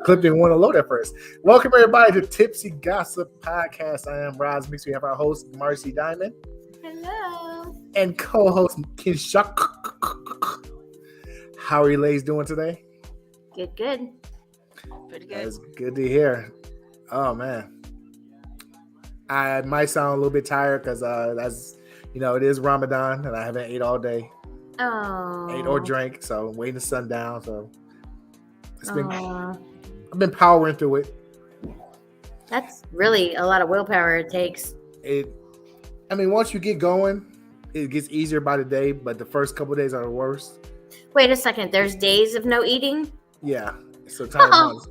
Clip didn't want to load at first. Welcome everybody to Tipsy Gossip Podcast. I am Ras Mixx. We have our host Marcy Diamond. Hello. And co-host Kinshok. How are you ladies doing today? Good. Pretty good. That's good to hear. Oh man, I might sound a little bit tired because that's it is Ramadan and I haven't ate all day. Ate or drank, so waiting the sun down. So it's been. I've been powering through it. That's really a lot of willpower it takes. Once you get going, it gets easier by the day, but the first couple of days are the worst. Wait a second. There's days of no eating? Yeah. It's a time month.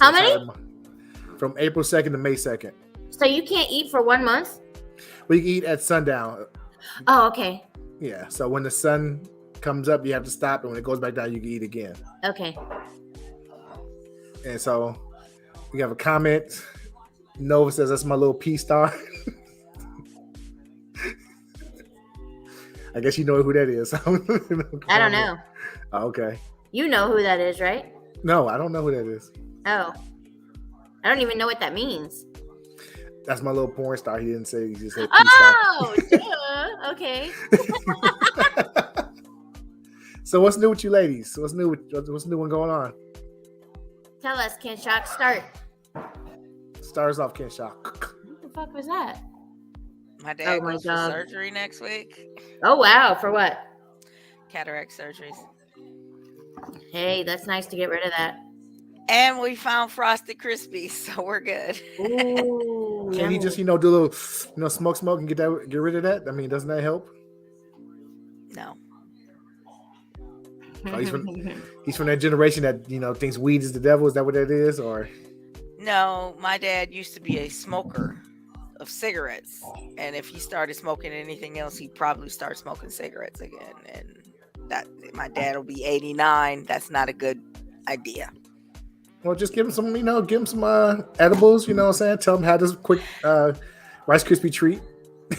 How many? From April 2nd to May 2nd. So you can't eat for 1 month? We can eat at sundown. Oh, okay. Yeah. So when the sun comes up, you have to stop, and when it goes back down, you can eat again. Okay. And so we have a comment. Nova says that's my little P star. I guess you know who that is. I don't know. Oh, okay. You know who that is, right? No, I don't know who that is. Oh. I don't even know what that means. That's my little porn star. He didn't say, he just said P star. Oh, okay. So what's new with you ladies? What's new and going on? Tell us, Kinshok. Start. Stars off, Kinshok. What the fuck was that? My dad goes for surgery next week. Oh, wow. For what? Cataract surgeries. Hey, that's nice to get rid of that. And we found Frosted Krispies, so we're good. Ooh, Can he just, do a little, smoke and get rid of that? I mean, doesn't that help? No. Oh, he's from that generation that, thinks weed is the devil. Is that what that is? Or no, my dad used to be a smoker of cigarettes. And if he started smoking anything else, he'd probably start smoking cigarettes again. And that my dad will be 89. That's not a good idea. Well, just give him some, edibles, what I'm saying? Tell him how this quick Rice Krispie treat.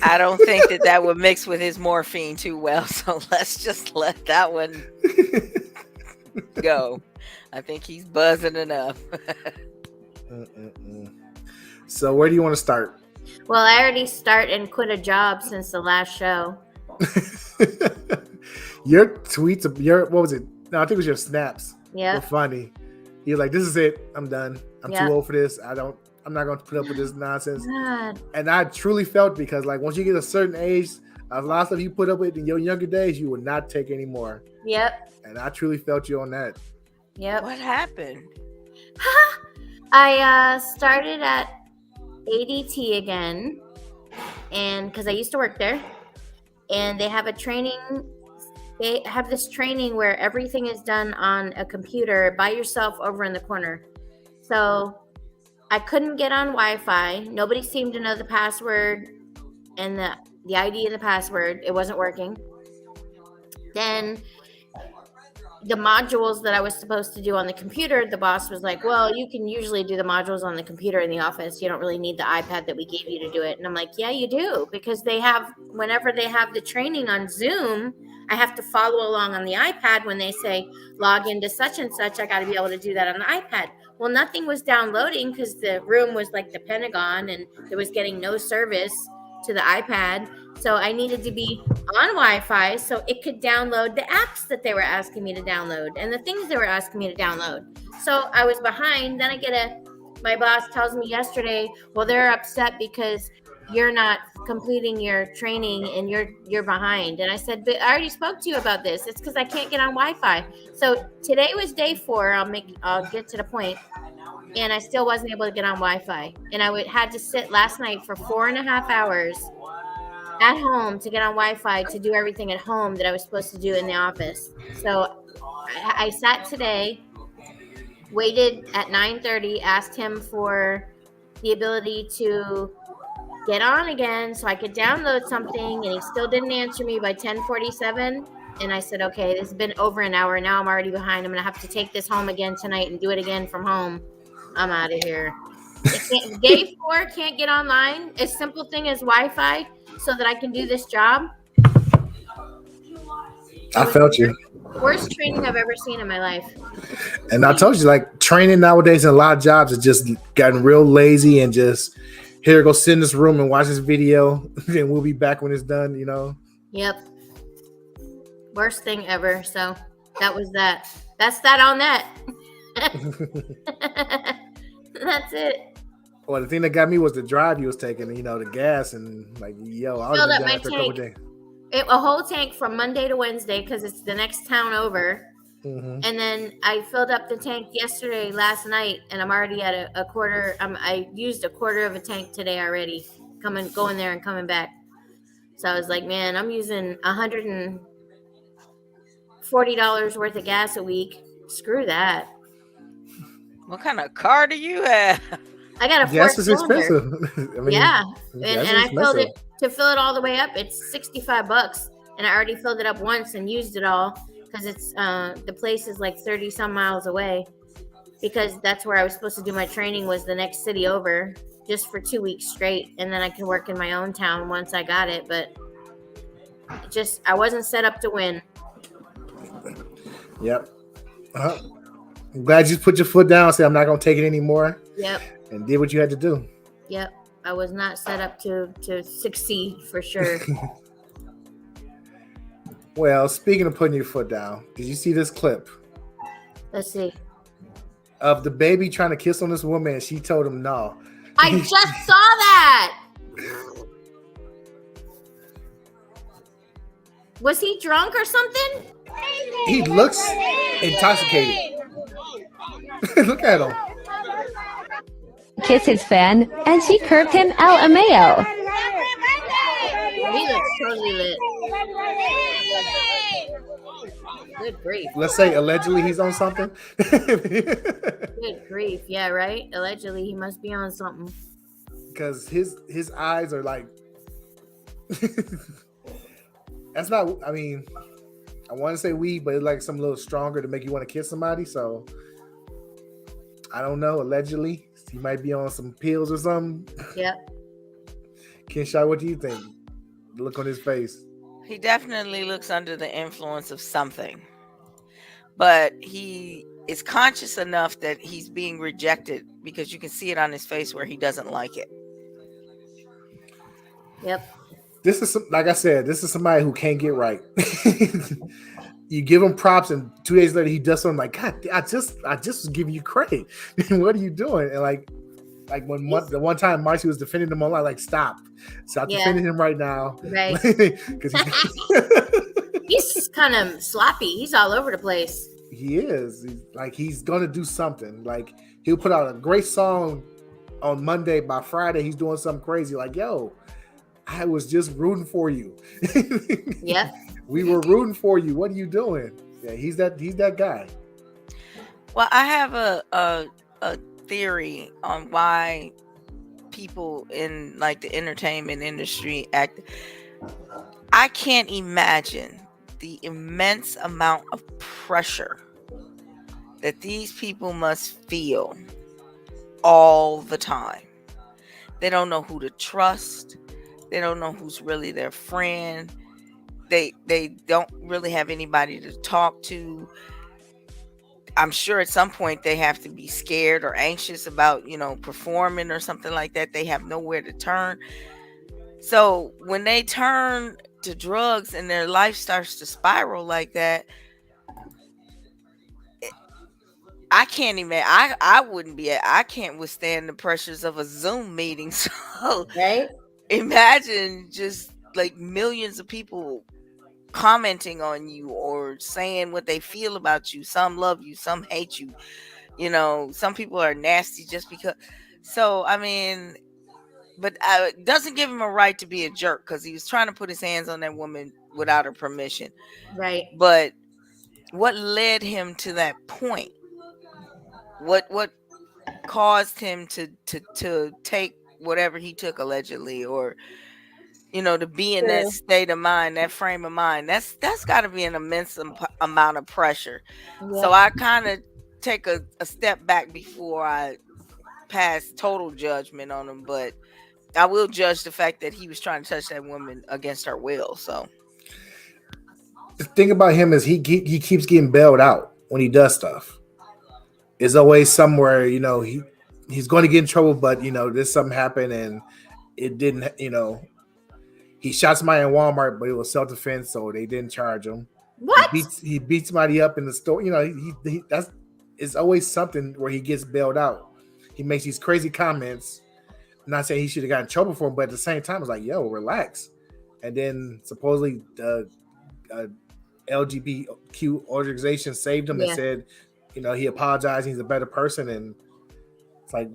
I don't think that would mix with his morphine too well. So let's just let that one go. I think he's buzzing enough. So where do you want to start? Well, I already start and quit a job since the last show. Your tweets, what was it? No, I think it was your snaps. Yeah. Were funny. You're like, this is it. I'm done. I'm too old for this. I'm not going to put up with this nonsense. God. And I truly felt because once you get a certain age, a lot of stuff you put up with in your younger days, you will not take anymore. Yep. And I truly felt you on that. Yep. What happened? I started at ADT again, and because I used to work there, and they have a training. They have this training where everything is done on a computer by yourself over in the corner. So I couldn't get on Wi-Fi. Nobody seemed to know the password and the ID and the password. It wasn't working. Then the modules that I was supposed to do on the computer, the boss was like, well, you can usually do the modules on the computer in the office. You don't really need the iPad that we gave you to do it. And I'm like, yeah, you do. Because whenever they have the training on Zoom, I have to follow along on the iPad when they say log into such and such. I got to be able to do that on the iPad. Well, nothing was downloading because the room was like the Pentagon and it was getting no service to the iPad. So I needed to be on Wi-Fi so it could download the apps that they were asking me to download and the things they were asking me to download. So I was behind. Then my boss tells me yesterday, well, they're upset because you're not completing your training and you're behind. And I said, but I already spoke to you about this. It's because I can't get on Wi-Fi. So today was day 4. I'll get to the point. And I still wasn't able to get on Wi-Fi. And I had to sit last night for 4.5 hours at home to get on Wi-Fi to do everything at home that I was supposed to do in the office. So I sat today, waited at 9:30, asked him for the ability to get on again so I could download something, and he still didn't answer me by 10:47. And I said, okay, this has been over an hour. Now I'm already behind. I'm going to have to take this home again tonight and do it again from home. I'm out of here. Day 4 can't get online. A simple thing as Wi-Fi so that I can do this job. I felt you. Worst training I've ever seen in my life. And I told you, like, training nowadays in a lot of jobs has just gotten real lazy and just, here, go sit in this room and watch this video, and we'll be back when it's done, you know? Yep. Worst thing ever. So that was that. That's that on that. That's it. Well, the thing that got me was the drive you was taking, you know, the gas, and like, yo, I was Filled up down my for a couple days. A whole tank from Monday to Wednesday because it's the next town over. Mm-hmm. And then I filled up the tank last night, and I'm already at a quarter. I used a quarter of a tank today already, going there and coming back. So I was like, man, I'm using $140 worth of gas a week. Screw that. What kind of car do you have? I got a gas is 4-cylinder. expensive. I mean, yeah, and I filled expensive. it to fill it all the way up. It's $65, and I already filled it up once and used it all because it's the place is like 30 some miles away. Because that's where I was supposed to do my training, was the next city over, just for 2 weeks straight, and then I can work in my own town once I got it. But I wasn't set up to win. Yep. I'm glad you put your foot down and said, I'm not going to take it anymore. Yep. And did what you had to do. Yep. I was not set up to succeed for sure. Well, speaking of putting your foot down, did you see this clip? Let's see. Of the baby trying to kiss on this woman, and she told him no. I just saw that. Was he drunk or something? He looks intoxicated. Look at him. Kiss his fan, and she curved him LMAO. He looks totally lit. Good grief. Let's say allegedly he's on something. Good grief. Yeah, right? Allegedly he must be on something. Because his eyes are like... That's not... I mean, I want to say weed, but it's like something a little stronger to make you want to kiss somebody. So, I don't know. Allegedly, he might be on some pills or something. Yep. Kinshok, what do you think? The look on his face. He definitely looks under the influence of something. But he is conscious enough that he's being rejected, because you can see it on his face where he doesn't like it. Yep. This is, like I said, this is somebody who can't get right. You give him props, and 2 days later he does something like, God, I just was giving you credit. What are you doing? And like when the one time Marcy was defending him online, like, stop defending him right now. Right. Because he's kind of sloppy. He's all over the place. He is. He's gonna do something. Like, he'll put out a great song on Monday. By Friday, he's doing something crazy. Like, yo, I was just rooting for you. Yeah. We were rooting for you. What are you doing? Yeah, he's that guy. Well, I have a theory on why people in like the entertainment industry act. I can't imagine the immense amount of pressure that these people must feel all the time. They don't know who to trust. They don't know who's really their friend. They don't really have anybody to talk to. I'm sure at some point they have to be scared or anxious about, performing or something like that. They have nowhere to turn. So when they turn to drugs and their life starts to spiral like that, I can't even, I wouldn't be, I can't withstand the pressures of a Zoom meeting. So right. imagine just like millions of people commenting on you or saying what they feel about you. Some love you, some hate you. You know, some people are nasty just because. So, I mean, but it doesn't give him a right to be a jerk because he was trying to put his hands on that woman without her permission. Right. But what led him to that point? What caused him to take whatever he took allegedly, or to be in that state of mind, that frame of mind? That's got to be an immense amount of pressure. Yeah. So I kind of take a step back before I pass total judgment on him, but I will judge the fact that he was trying to touch that woman against her will. So the thing about him is he keeps getting bailed out when he does stuff. There's always somewhere, he's going to get in trouble, but there's something happened and it didn't, he shot somebody in Walmart, but it was self-defense, so they didn't charge him. What? He beat somebody up in the store. It's always something where he gets bailed out. He makes these crazy comments. I'm not saying he should have gotten in trouble for him, but at the same time, it's like, yo, relax. And then supposedly the LGBTQ organization saved him and said, he apologized. He's a better person. And it's like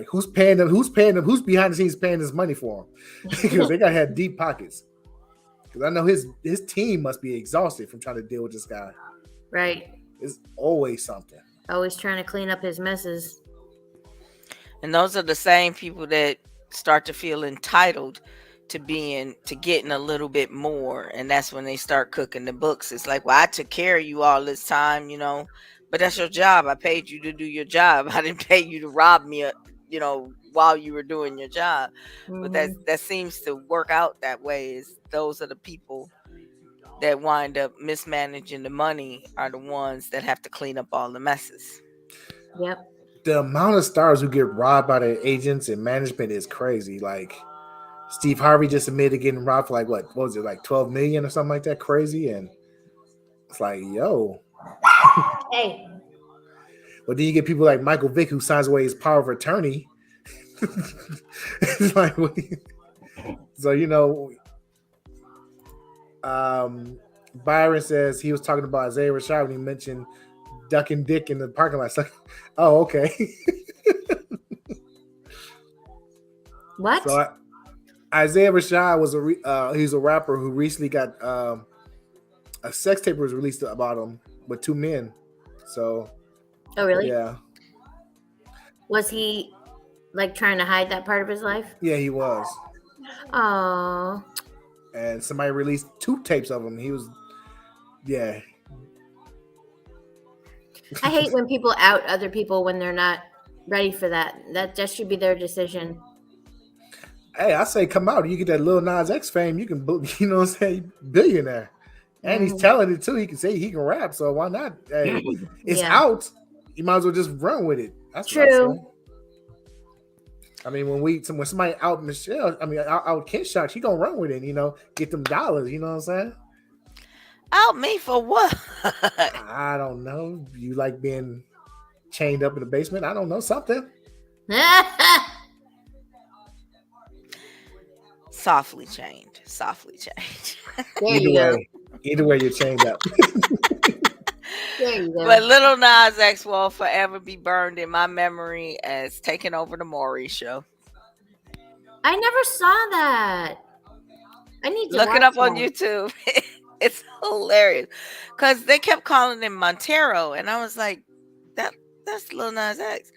who's paying them? Who's behind the scenes paying this money for him? Because they gotta have deep pockets. Because I know his team must be exhausted from trying to deal with this guy. Right. It's always something. Always trying to clean up his messes. And those are the same people that start to feel entitled to getting a little bit more. And that's when they start cooking the books. It's like, well, I took care of you all this time, but that's your job. I paid you to do your job. I didn't pay you to rob me, while you were doing your job. Mm-hmm. But that seems to work out that way. Is those are the people that wind up mismanaging the money are the ones that have to clean up all the messes. Yep. The amount of stars who get robbed by their agents and management is crazy. Like Steve Harvey just admitted getting robbed for what was it, like 12 million or something like that? Crazy. And it's like, yo. Hey. But then you get people like Michael Vick who signs away his power of attorney. It's like, so Byron says he was talking about Isaiah Rashad when he mentioned ducking dick in the parking lot. Like, oh, okay. What? So Isaiah Rashad was he's a rapper who recently got a sex tape was released about him with two men. So. Oh, really? Yeah. Was he trying to hide that part of his life? Yeah, he was. Oh. And somebody released two tapes of him. He was, yeah. I hate when people out other people when they're not ready for that. That just should be their decision. Hey, I say come out. You get that Lil Nas X fame, you can, billionaire. And he's talented too. He can say he can rap, so why not? Hey, it's out. You might as well just run with it. That's true. I mean, when somebody out Michelle, out Kinshok, she gonna run with it, get them dollars, you know what I'm saying? Out me for what? I don't know. You like being chained up in the basement? I don't know, something. Softly chained. Either way, you're chained up. But Lil Nas X will forever be burned in my memory as taking over the Maury show. I never saw that. I need to look it up on YouTube. It's hilarious because they kept calling him Montero, and I was like, that's Lil Nas X.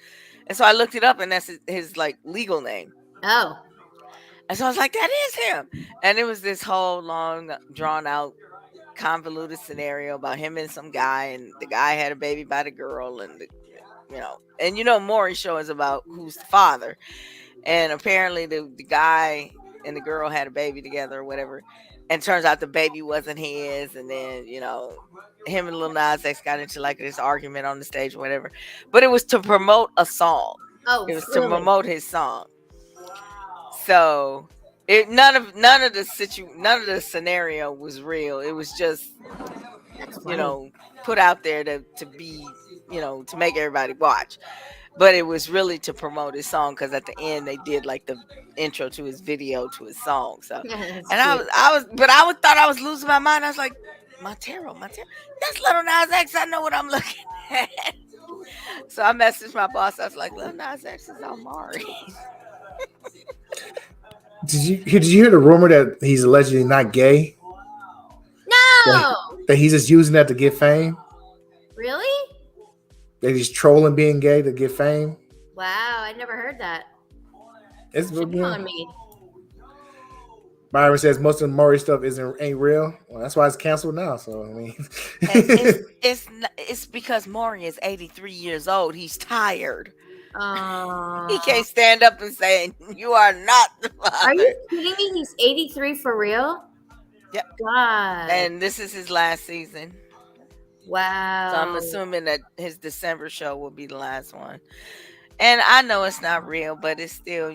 And so I looked it up, and that's his legal name. Oh. And so I was like, that is him. And it was this whole long, drawn out, convoluted scenario about him and some guy, and the guy had a baby by the girl, and Maury's show is about who's the father, and apparently the guy and the girl had a baby together or whatever, and turns out the baby wasn't his, and then him and Lil Nas X got into this argument on the stage or whatever, but it was to promote a song. Oh, it was to promote his song. So none of the scenario was real. It was just put out there to be to make everybody watch. but it was really to promote his song because at the end they did like the intro to his video to his song. So, That's and I cute. thought I was losing my mind. I was like, Montero, that's Little Nas X. I know what I'm looking at. So I messaged my boss. I was like, Little Nas X is on Mari. Did you hear the rumor that he's allegedly not gay? No, That he's just using that to get fame? really? That he's trolling being gay to get fame? Wow, I never heard that. It's Shame on me. Byron says most of the Maury stuff ain't real. Well, that's why it's canceled now. So I mean, it's because Maury is 83 years old. He's tired. He can't stand up and say, "You are not the father." Are you kidding me? He's 83 for real? Yep. God. And this is his last season. Wow. So I'm assuming that his December show will be the last one. And I know it's not real, but it's still,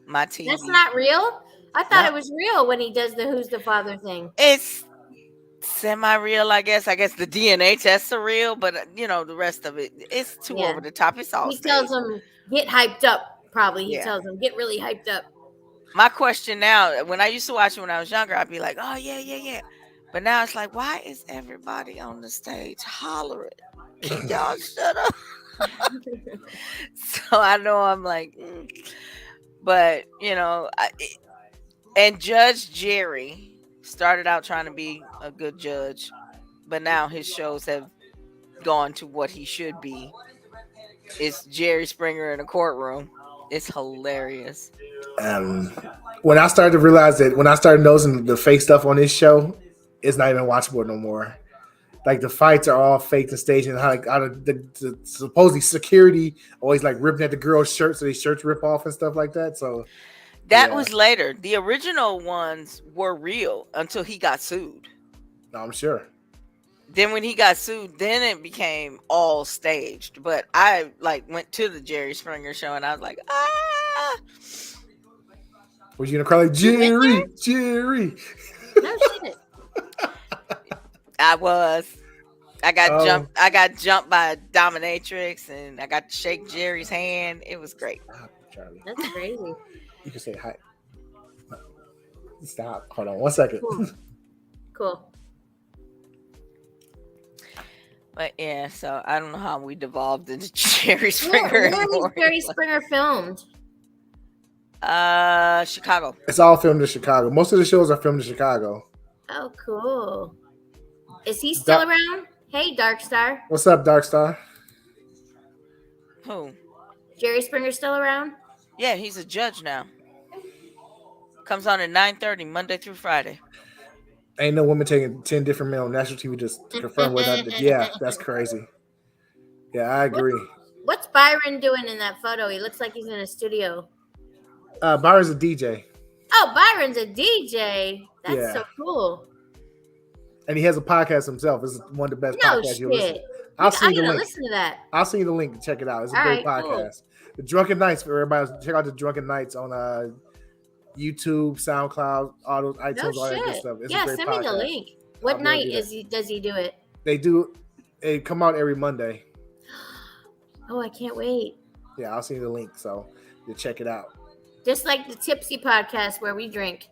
my TV. That's not real? I thought it was real when he does the Who's the Father thing. It's semi-real, I guess. I guess the DNA tests are real, but the rest of it, it's too over the top. It's all He tells him, get hyped up, probably. He Yeah. tells him, get really hyped up. My question now, when I used to watch it when I was younger, I'd be like, oh, yeah. But now it's like, why is everybody on the stage hollering? Can y'all shut up? So I know I'm like, but, and Judge Jerry started out trying to be a good judge, but now his shows have gone to what he should be. It's Jerry Springer in a courtroom. It's hilarious. When I started to realize that, when I started noticing the fake stuff on this show, it's not even watchable no more. Like the fights are all fake and staged, and how the supposedly security always like ripping at the girl's shirt, so these shirts rip off and stuff like that. So that was later. The original ones were real until he got sued. No, I'm sure. Then when he got sued, then it became all staged. But I went to the Jerry Springer show and I was like, ah. Was you gonna cry like Jerry? No shit. I was. I got jumped by a dominatrix, and I got to shake Jerry's hand. It was great. Charlie. That's crazy. You can say hi. Stop. Hold on 1 second. Cool. But yeah, so I don't know how we devolved into Jerry Springer. Where is Jerry Springer filmed? Chicago. It's all filmed in Chicago. Most of the shows are filmed in Chicago. Oh, cool. Is he still around? Hey, Dark Star. What's up, Dark Star? Who? Jerry Springer still around? Yeah, he's a judge now. Comes on at 9:30 Monday through Friday. Ain't no woman taking 10 different men on national TV just to confirm whether yeah, that's crazy. Yeah, I agree. What's Byron doing in that photo? He looks like he's in a studio. Byron's a DJ. Oh, Byron's a DJ. That's so cool. And he has a podcast himself. It's one of the best podcasts you'll listen to. I'm gonna listen to that. I'll send you the link to check it out. It's a great podcast. Cool. The Drunken Nights, for everybody, check out the Drunken Nights on YouTube, SoundCloud, all those iTunes, all that good stuff. It's a great send podcast. me the link. What night does he do it? They come out every Monday. Oh, I can't wait. Yeah, I'll send you the link, so you check it out. Just like the Tipsy podcast where we drink.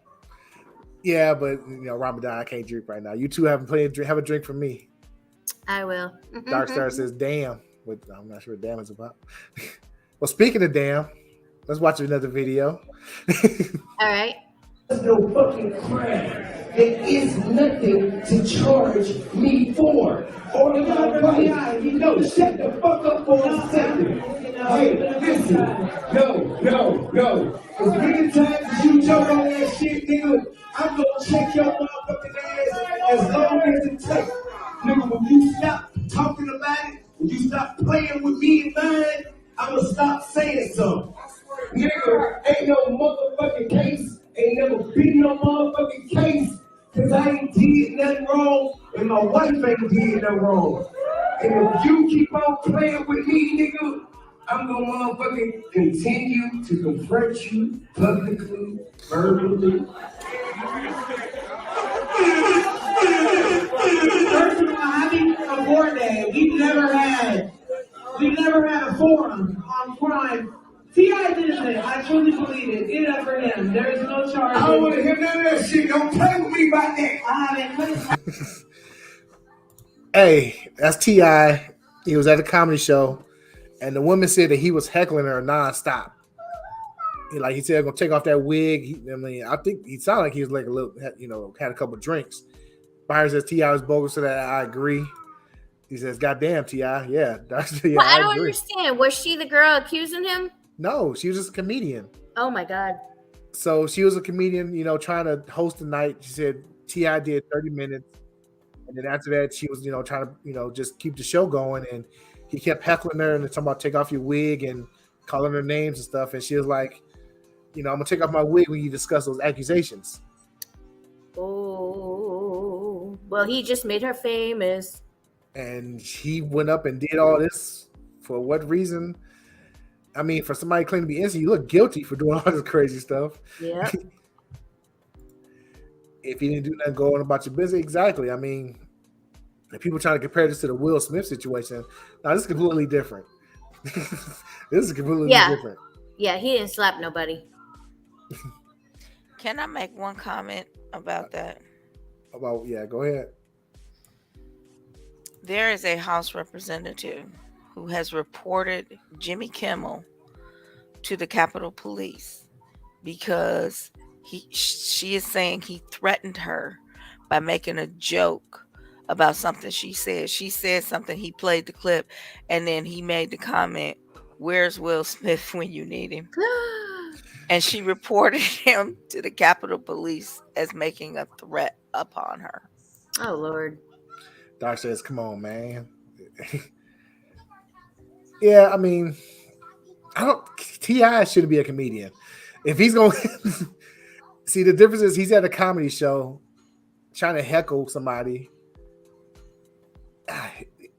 Yeah, but Ramadan, I can't drink right now. You two have a drink for me. I will. Dark Star says, "Damn," but I'm not sure what "damn" is about. Well, speaking of damn, let's watch another video. All right. There's no fucking crime. There is nothing to charge me for. All of y'all know, shut the fuck up for a second. Hey, listen. No. As many times as you jump on that shit, nigga, I'm gonna check your motherfucking ass as long as it takes. Nigga, when you stop talking about it, when you stop playing with me and mine, I'm gonna stop saying something. Nigga, ain't no motherfucking case. Ain't never been no motherfucking case. Cause I ain't did nothing wrong and my wife ain't did nothing wrong. And if you keep on playing with me, nigga, I'm gonna motherfucking continue to confront you publicly, verbally. First of all, I think I'm bored that we've never had We never had a forum on crime. T.I. did it. I truly believe it. Get up for him. There is no charge. I don't want to hear none of that shit. Don't play with me about that. I haven't. Hey, that's T.I. He was at a comedy show, and the woman said that he was heckling her nonstop. He said, "Gonna take off that wig." I think he sounded like he was like a little, had a couple drinks. Byron says T.I. was bogus, so that I agree. He says, "Goddamn, T.I. Yeah, yeah, I don't understand. Was she the girl accusing him? No, she was just a comedian. Oh my god. So she was a comedian, trying to host the night. She said T.I. did 30 minutes. And then after that, she was, trying to, just keep the show going. And he kept heckling her and talking about take off your wig and calling her names and stuff. And she was like, I'm going to take off my wig when you discuss those accusations. Oh, well, he just made her famous. And he went up and did all this for what reason? I mean, for somebody claiming to be innocent, you look guilty for doing all this crazy stuff. Yeah. If you didn't do nothing going about your business, exactly. I mean, if people trying to compare this to the Will Smith situation, now this is completely different. This is completely different. Yeah, he didn't slap nobody. Can I make one comment about that? Go ahead. There is a House representative who has reported Jimmy Kimmel to the Capitol Police because she is saying he threatened her by making a joke about something she said. She said something, he played the clip, and then he made the comment, "Where's Will Smith when you need him?" And she reported him to the Capitol Police as making a threat upon her. Oh, Lord. Doc says, come on, man. Yeah, I mean, T.I. shouldn't be a comedian. If he's going to see, the difference is he's at a comedy show trying to heckle somebody.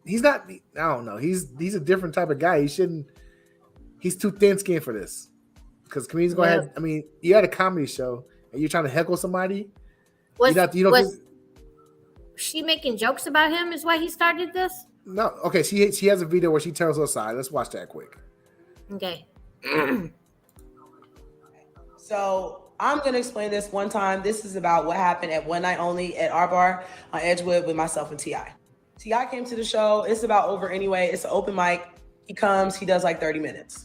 He's not, I don't know. He's a different type of guy. He's too thin skinned for this. Because comedians go ahead. I mean, you're at a comedy show and you're trying to heckle somebody. Was she making jokes about him is why he started this? No. Okay, she has a video where she tells her side. Let's watch that quick. Okay. So I'm going to explain this one time. This is about what happened at One Night Only at our bar on Edgewood with myself and T.I. T.I. came to the show. It's about over anyway. It's an open mic. He comes. He does like 30 minutes.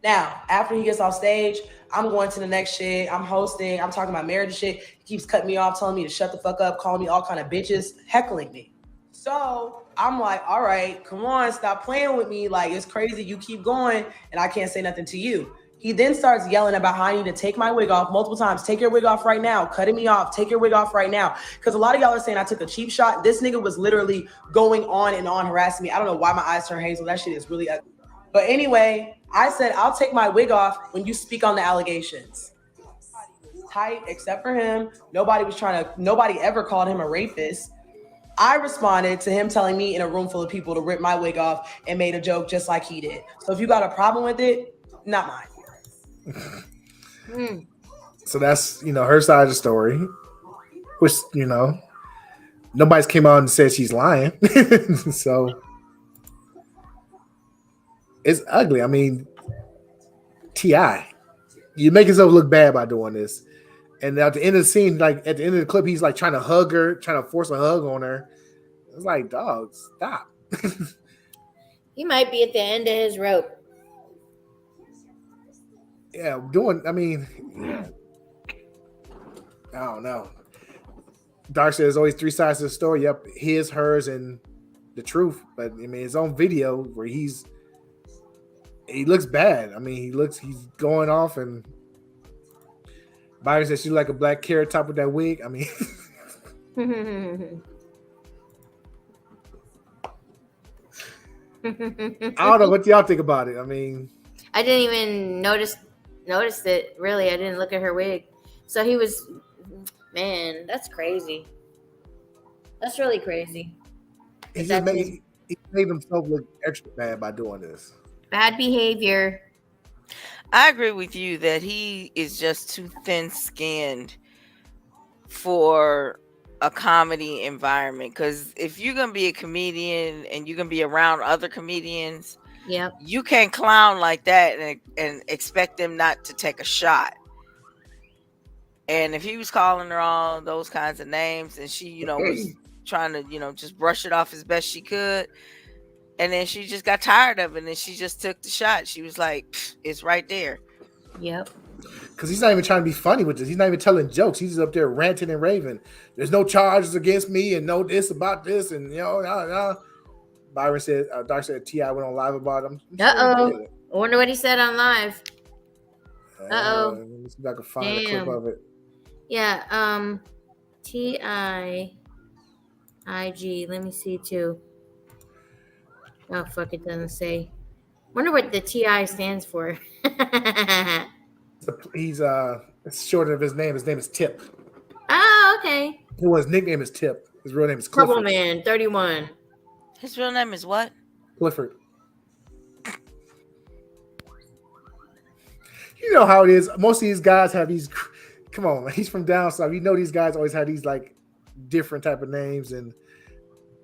Now, after he gets off stage, I'm going to the next shit. I'm hosting. I'm talking about marriage and shit. He keeps cutting me off, telling me to shut the fuck up, calling me all kind of bitches, heckling me. So I'm like, all right, come on, stop playing with me. Like, it's crazy. You keep going, and I can't say nothing to you. He then starts yelling about how I need to take my wig off multiple times. Take your wig off right now. Cutting me off. Take your wig off right now. Because a lot of y'all are saying I took a cheap shot. This nigga was literally going on and on harassing me. I don't know why my eyes turn hazel. That shit is really ugly. But anyway, I said, I'll take my wig off when you speak on the allegations. Tight, except for him. Nobody ever called him a rapist. I responded to him telling me in a room full of people to rip my wig off and made a joke just like he did. So if you got a problem with it, not mine. So that's, her side of the story, which, nobody's came out and said she's lying. So it's ugly. I mean, T.I., you make yourself look bad by doing this. And at the end of the scene, like at the end of the clip, he's like trying to hug her, trying to force a hug on her. It's like, dog, stop. He might be at the end of his rope. Yeah, I don't know. Dark says there's always three sides to the story. Yep, his, hers, and the truth. But I mean, his own video where he looks bad. I mean, he's going off, and Byron says she's like a black carrot top with that wig. I mean, I don't know what y'all think about it. I mean, I didn't even notice it. Really, I didn't look at her wig. So he was, man, that's crazy. That's really crazy. He made himself look extra bad by doing this. Bad behavior. I agree with you that he is just too thin-skinned for a comedy environment. Because if you're going to be a comedian and you're going to be around other comedians, Yep. You can't clown like that and expect them not to take a shot. And if he was calling her all those kinds of names and she, you know, was trying to, you know, just brush it off as best she could, and then she just got tired of it and she just took the shot. She was like, it's right there. Yep. Because he's not even trying to be funny with this. He's not even telling jokes. He's just up there ranting and raving. There's no charges against me and no this about this. And, you know, Byron said, Doc said T.I. went on live about him. I wonder what he said on live. Let me see if I can find a clip of it. Yeah, T.I. IG. Let me see too. Oh, fuck, it doesn't say. Wonder what the T.I. stands for. He's it's short of his name. His name is Tip. Oh, okay. Well, his nickname is Tip. His real name is Clifford. Trouble Man 31. His real name is what? Clifford. You know how it is. Most of these guys have these. Come on, man. He's from down south. You know these guys always have these like different type of names, and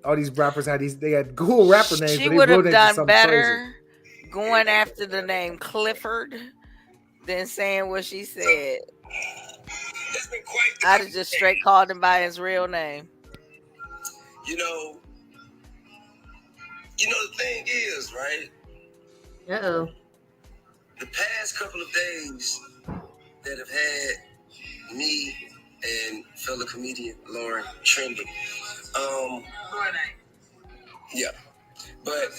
all these rappers had these. They had cool rapper names. She but would have names done better going after the name Clifford than saying what she said. I'd have just straight called him by his real name. You know the thing is, right? Uh-oh. The past couple of days that have had me and fellow comedian Lauren trending. Yeah. But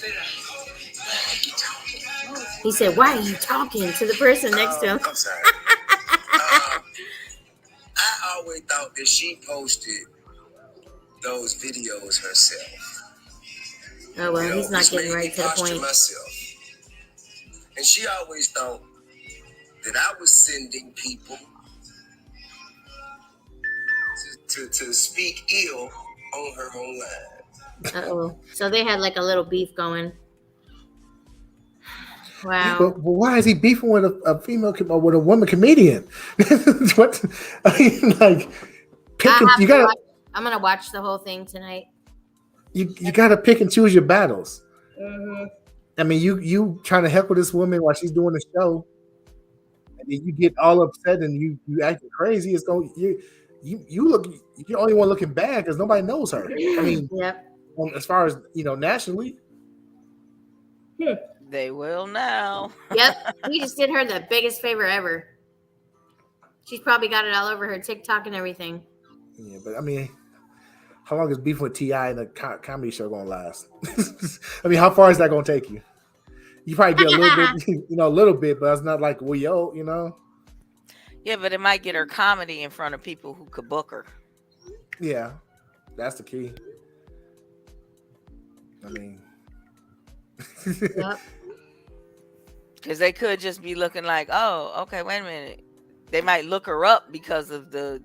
he said, "Why are you talking to the person next to him?" I'm sorry. I always thought that she posted those videos herself. Oh well, he's not getting right to the point. Myself. And she always thought that I was sending people to speak ill on her own live. Uh-oh. So they had like a little beef going. Wow. But why is he beefing with a female or with a woman comedian? What? I mean, like, I'm gonna watch the whole thing tonight. You gotta pick and choose your battles. Mm-hmm. I mean, you trying to heckle this woman while she's doing the show, and then you get all upset and you acting crazy. It's going you look, you're the only one looking bad because nobody knows her. I mean, yep. As far as nationally, they will now. Yep, he just did her the biggest favor ever. She's probably got it all over her TikTok and everything. Yeah, but I mean, how long is beef with T.I. and a comedy show gonna last? I mean, how far is that gonna take you? You probably get a little bit, a little bit, but it's not like Yeah, but it might get her comedy in front of people who could book her. Yeah, that's the key. I mean, yep. Because they could just be looking like, oh, okay, wait a minute. They might look her up because of the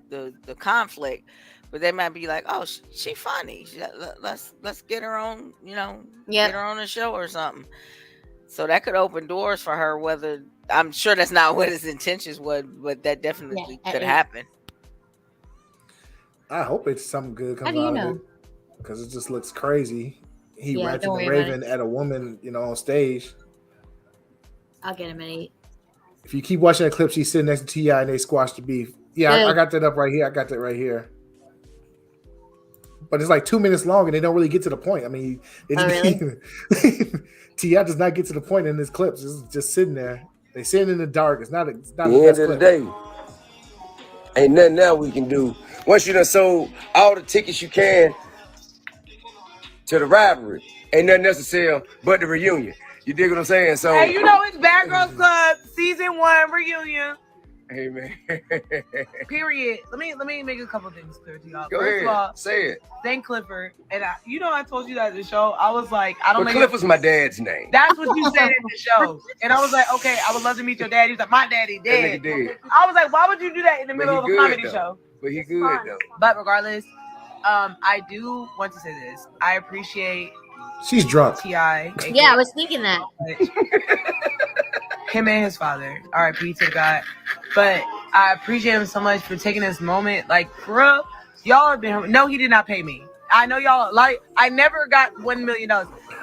conflict, but they might be like, oh, she funny. Let's get her on, get her on a show or something. So that could open doors for her. Whether I'm sure that's not what his intentions were, but that definitely could happen. I hope it's something good comes out of it because it just looks crazy. He ranting and raving at a woman, on stage. I'll get him at 8. If you keep watching the clip, she's sitting next to T.I. and they squash the beef. Yeah, I got that up right here. I got that right here. But it's like 2 minutes long and they don't really get to the point. I mean, T.I. does not get to the point in his clips. It's just sitting there. They sitting in the dark. It's not. It's not the end of the day. Ain't nothing else we can do. Once you done sold all the tickets you can to the rivalry, ain't nothing else to sell but the reunion. You dig what I'm saying? So hey, it's Bad Girls Club season 1 reunion. Hey man. Period. Let me make a couple things clear to y'all. Go First ahead. of all, say it. Thank Clifford. And I told you that at the show. I was like, Cliff was my dad's name. That's what you said in the show. And I was like, okay, I would love to meet your dad. He was like, my daddy dead. I was like, why would you do that in the middle of a comedy show? But he good though. But regardless, I do want to say this. I appreciate she's drunk. T.I. Yeah, I was thinking that. Him and his father. R.I.P. to God. But I appreciate him so much for taking this moment. Like, bro, y'all have been. No, he did not pay me. I know y'all. Like, I never got $1 million.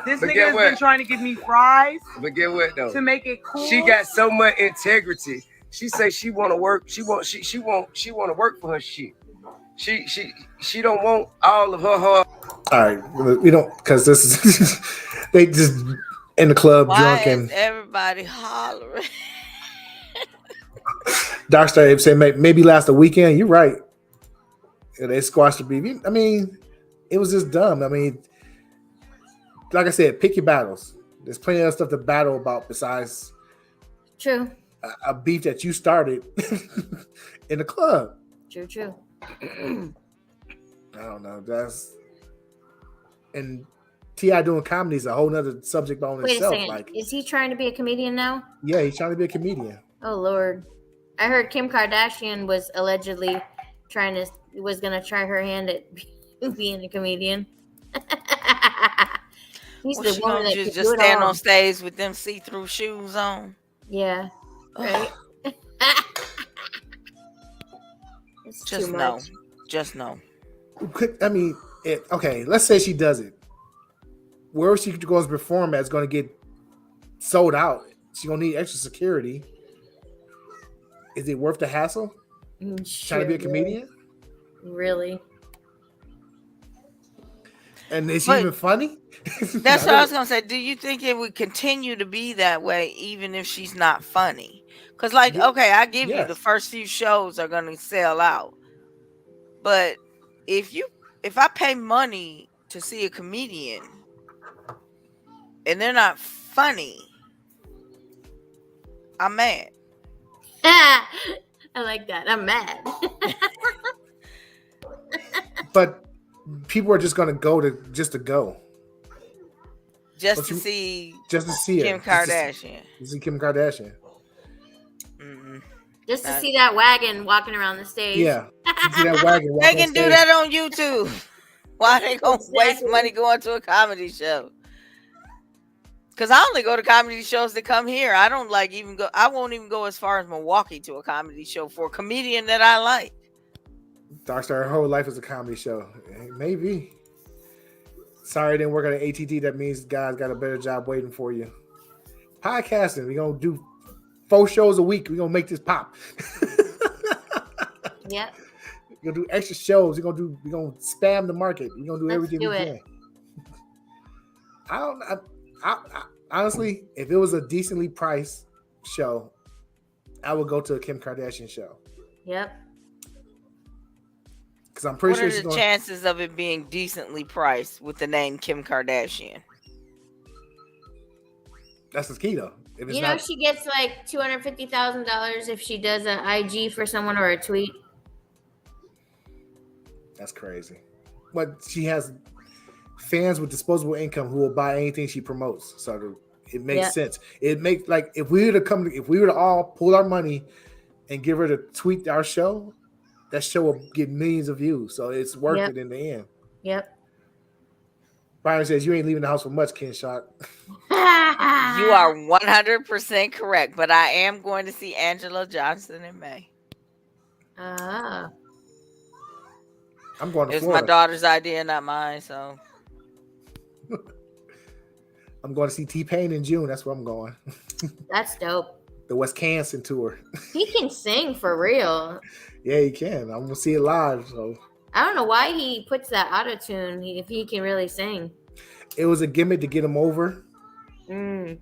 This But nigga get has what? been trying to give me fries But get what though? to make it cool. She got so much integrity. She say she want to work. She want to work for her shit. She don't want all of her hard. All right, we don't, because this is they just in the club Why drunk is and everybody hollering? Dark Star say maybe last a weekend. You're right. Yeah, they squashed the beef. I mean, it was just dumb. I mean, like I said, pick your battles. There's plenty of stuff to battle about besides True. a beef that you started in the club. True. I don't know. And T.I. doing comedy is a whole nother subject on Wait itself. a second. Like, Is he trying to be a comedian now? yeah, he's trying to be a comedian. Oh Lord. I heard Kim Kardashian was allegedly was gonna try her hand at being a comedian. He's Well, the she woman gonna that just can do it stand all. on stage with them see-through shoes on. Yeah. Right. It's Just too no. much. Just no. I mean, okay, let's say she does it. Where she goes to perform at is going to get sold out. She's going to need extra security. Is it worth the hassle? Trying to be a comedian? Really? And is she But even funny? That's what I was gonna say. Do you think it would continue to be that way even if she's not funny? Because, like, okay, I give you the first few shows are gonna sell out, but if I pay money to see a comedian and they're not funny, I'm mad. I like that. I'm mad. But people are just going to go to go. Just to see Kim Kardashian. To see Kim Kardashian. Just to see that wagon walking around the stage. Yeah. See that wagon They can do that on YouTube. Why they gonna waste money going to a comedy show? Because I only go to comedy shows that come here. I don't I won't even go as far as Milwaukee to a comedy show for a comedian that I like. Dark Star, her whole life is a comedy show. Maybe. Sorry, I didn't work at an ATT. That means guys got a better job waiting for you. Podcasting, we're going to do 4 shows a week. We're going to make this pop. Yep. We're going to do extra shows. We're going to spam the market. We're going to do everything we can. I honestly, if it was a decently priced show, I would go to a Kim Kardashian show. Yep. Because I'm pretty What sure are the chances of it being decently priced with the name Kim Kardashian? That's the key, though. If it's she gets like $250,000 if she does an IG for someone or a tweet. That's crazy. But she has fans with disposable income who will buy anything she promotes. So it makes sense. It makes, like, if we were to all pull our money and give her to tweet our show, that show will get millions of views. So it's worth it in the end. Yep. Byron says, you ain't leaving the house for much, Kinshok. You are 100% correct, but I am going to see Angela Johnson in May. Ah. I'm going to It's Florida. my daughter's idea, not mine, so. I'm going to see T-Pain in June. That's where I'm going. That's dope. The Wisconsin tour. He can sing for real. Yeah, he can. I'm going to see it live. So I don't know why he puts that auto-tune if he can really sing. it was a gimmick to get him over. Mm.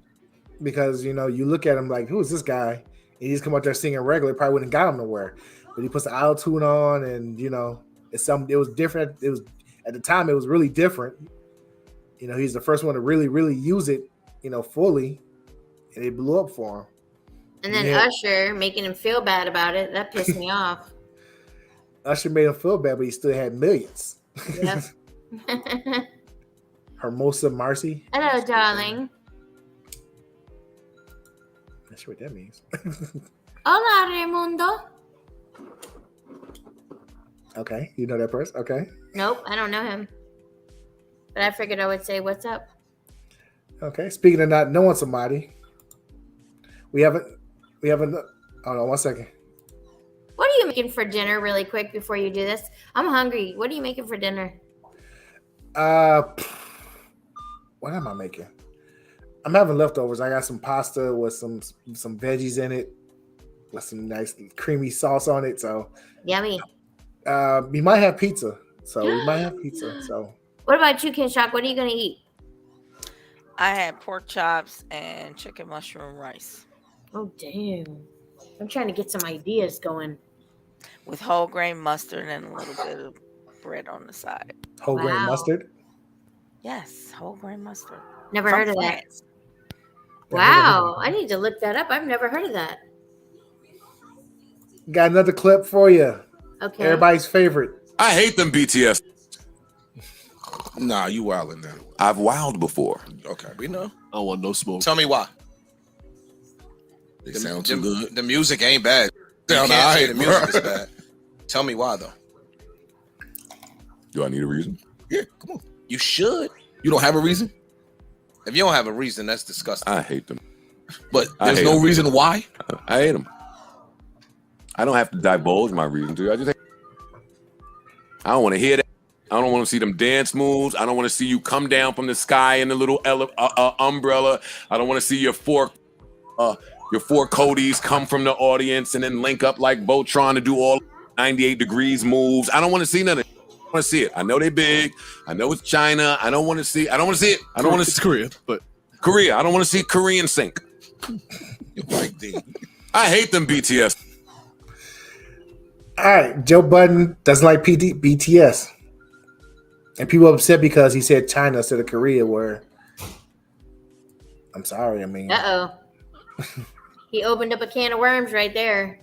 Because, you look at him like, who is this guy? And he's come out there singing regular. Probably wouldn't have got him nowhere. But he puts the auto-tune on and, it was different. It was, at the time, it was really different. He's the first one to really, really use it, fully. And it blew up for him. And then Usher making him feel bad about it. That pissed me off. Usher made him feel bad, but he still had millions. Yep. Hermosa Marcy. Hello, darling. Not sure what that means. Hola, Raimundo. Okay, you know that person? Okay. Nope, I don't know him. But I figured I would say, what's up? Okay, speaking of not knowing somebody, we haven't, hold on 1 second. What are you making for dinner really quick before you do this? I'm hungry. What are you making for dinner? What am I making? I'm having leftovers. I got some pasta with some veggies in it, with some nice creamy sauce on it. So Yummy. we might have pizza. So What about you, Kinshok? What are you gonna eat? I had pork chops and chicken mushroom rice Oh damn! I'm trying to get some ideas going. with whole grain mustard and a little bit of bread on the side. whole grain Wow. mustard. Yes, whole grain mustard. Never From heard of that. France. Wow, I need to look that up. I've never heard of that. Got another clip for you. Okay. Everybody's favorite. I hate them BTS. Nah, you wildin' now. I've wowed before. Okay, we know. I don't want no smoke. Tell me why. They sound too good. The music ain't bad. You Sound can't say alright, the music is bad. Tell me why though. Do I need a reason? Yeah, come on. You should. You don't have a reason, If you don't have a reason, that's disgusting. I hate them. but I there's hate no them. reason why. I hate them. I don't have to divulge my reason to. I don't want to hear that. I don't want to see them dance moves. I don't want to see you come down from the sky in the little umbrella. I don't want to see your four Codys come from the audience and then link up like Voltron to do all 98 degrees moves. I don't want to see none of it. I don't want to see it. I know they big. I know it's China. I don't want to see it. I don't want to see it. I don't want to It's see Korea, but Korea. I don't want to see Korean sync. Like D. I hate them BTS. All right, Joe Budden doesn't like BTS, and people upset because he said China instead of Korea. Where I'm sorry, I mean, He opened up a can of worms right there.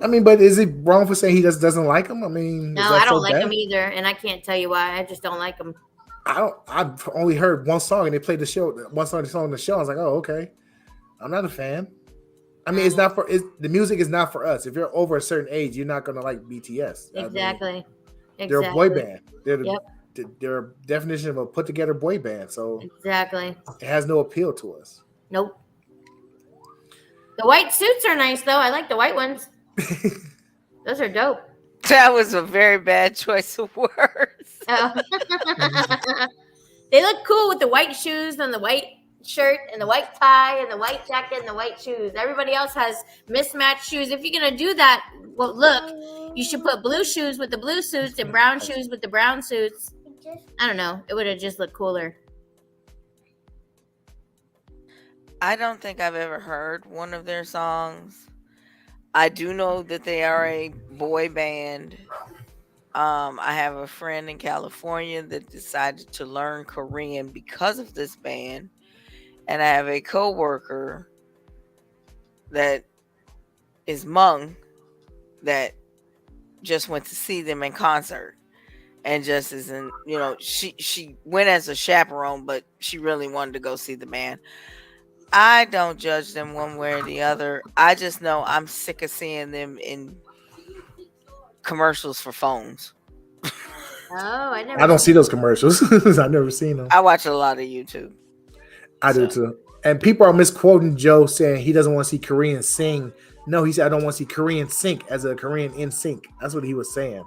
I mean, but is it wrong for saying he doesn't like him? I mean, No, I don't like him either, and I can't tell you why. I just don't like him. I've only heard one song, and they played the show. One song on the show. I was like, oh, okay. I'm not a fan. I mean, the music is not for us. If you're over a certain age, you're not gonna like BTS. Exactly. They're a boy band. They're a definition of a put together boy band. So exactly, it has no appeal to us. Nope. The white suits are nice though. I like the white ones. Those are dope. That was a very bad choice of words. Oh. They look cool with the white shoes and the white shirt and the white tie and the white jacket and the white shoes. Everybody else has mismatched shoes. If you're gonna do that, well, look, you should put blue shoes with the blue suits and brown shoes with the brown suits. I don't know. It would have just looked cooler. I don't think I've ever heard one of their songs. I do know that they are a boy band. I have a friend in California that decided to learn Korean because of this band. And I have a coworker that is Hmong that just went to see them in concert and just isn't, she went as a chaperone, but she really wanted to go see the band. I don't judge them one way or the other. I just know I'm sick of seeing them in commercials for phones. Oh, I don't see those commercials. I've never seen them. I watch a lot of YouTube. I do too. And people are misquoting Joe saying he doesn't want to see Korean sing. No, he said I don't want to see Korean sync as a Korean in sync. That's what he was saying.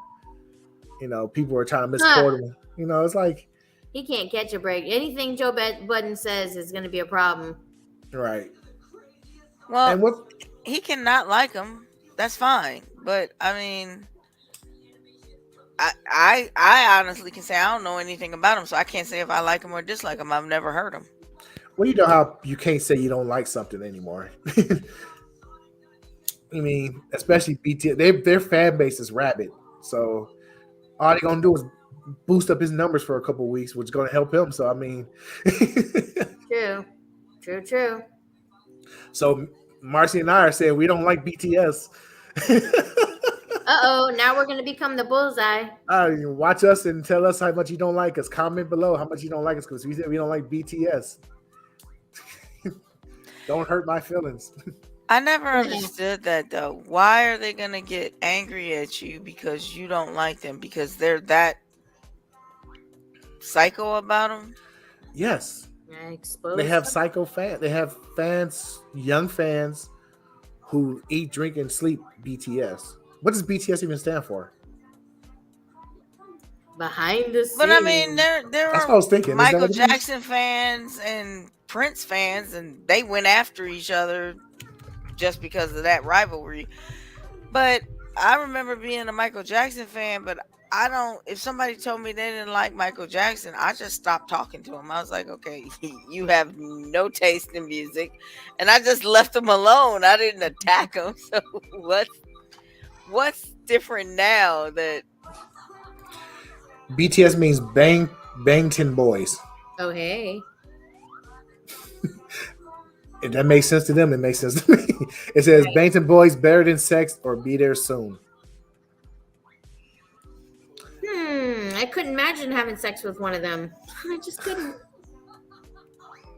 People are trying to misquote him. It's like he can't catch a break. Anything Joe Budden says is going to be a problem. Right. Well, he cannot like him. That's fine. But I mean, I honestly can say I don't know anything about him, so I can't say if I like him or dislike him. I've never heard him. Well, you know how you can't say you don't like something anymore. I mean, especially BTS, their fan base is rabid. So all they're gonna do is boost up his numbers for a couple of weeks, which is gonna help him. So I mean, True. So Marcy and I are saying we don't like BTS. Now we're gonna become the bullseye. Watch us and tell us how much you don't like us. Comment below how much you don't like us because we said we don't like BTS. Don't hurt my feelings. I never understood that though. Why are they gonna get angry at you because you don't like them? Because they're that psycho about them? Yes. They have psycho fans. They have fans, young fans, who eat, drink, and sleep BTS. What does BTS even stand for? Behind the scenes. But I mean, there That's what I are was thinking. Michael Jackson fans and Prince fans, and they went after each other just because of that rivalry. But I remember being a Michael Jackson fan, but I don't. If somebody told me they didn't like Michael Jackson, I just stopped talking to him. I was like, okay, you have no taste in music, and I just left him alone. I didn't attack him. So what's different now that BTS means Bangtan Boys. Oh, hey. If that makes sense to them, it makes sense to me. It says Bangtan Boys better than sex or be there soon. I couldn't imagine having sex with one of them. I just couldn't.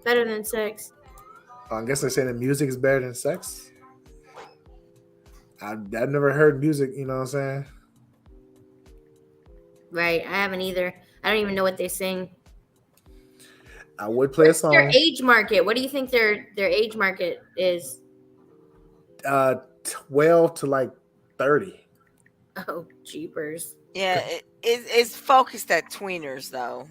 Better than sex. I guess they're saying that music is better than sex. I've never heard music, you know what I'm saying? Right, I haven't either. I don't even know what they sing. I would play a song. Their age market. What do you think their age market is? 12 to like 30. Oh, jeepers. Yeah, it's focused at tweeners though.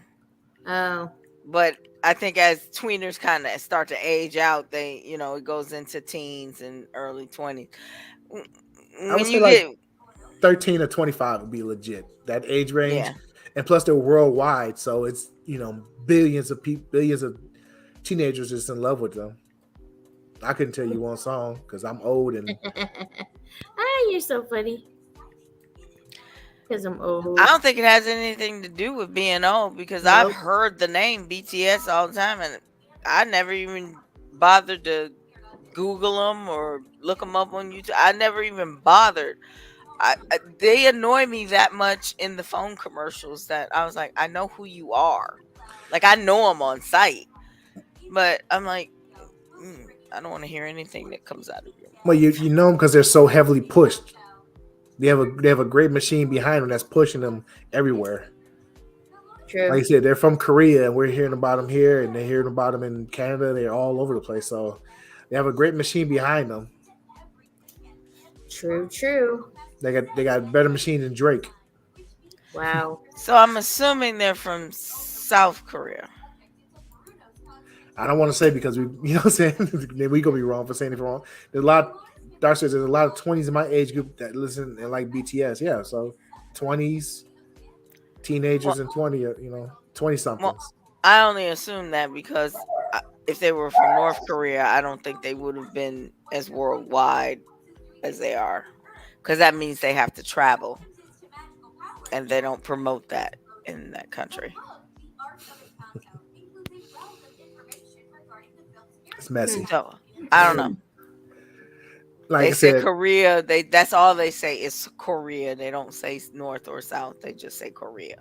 Oh. But I think as tweeners kind of start to age out, they, it goes into teens and early 20s. I would say like 13 to 25 would be legit. That age range. Yeah. And plus they're worldwide, so it's, billions of teenagers just in love with them. I couldn't tell you one song because I'm old and you're so funny. Because I'm old. I don't think it has anything to do with being old because I've heard the name BTS all the time and I never even bothered to Google them or look them up on YouTube. I never even bothered. They annoy me that much in the phone commercials that I was like, I know who you are. Like, I know them on sight. But I'm like, I don't want to hear anything that comes out of you. Well, you know them because they're so heavily pushed. They have a great machine behind them that's pushing them everywhere. True. Like I said, they're from Korea and we're hearing about them here and they're hearing about them in Canada. They're all over the place. So they have a great machine behind them. True. They got a better machine than Drake. Wow. So I'm assuming they're from South Korea. I don't want to say because we, you know what I'm saying? Then we gonna be wrong for saying it wrong. Dark says there's a lot of 20s in my age group that listen and like BTS. Yeah, so 20s, teenagers and 20 somethings. Well, I only assume that because if they were from North Korea, I don't think they would have been as worldwide as they are. Because that means they have to travel. And they don't promote that in that country. It's messy. So, I don't know. Like they I say said, Korea. That's all they say is Korea. They don't say North or South. They just say Korea.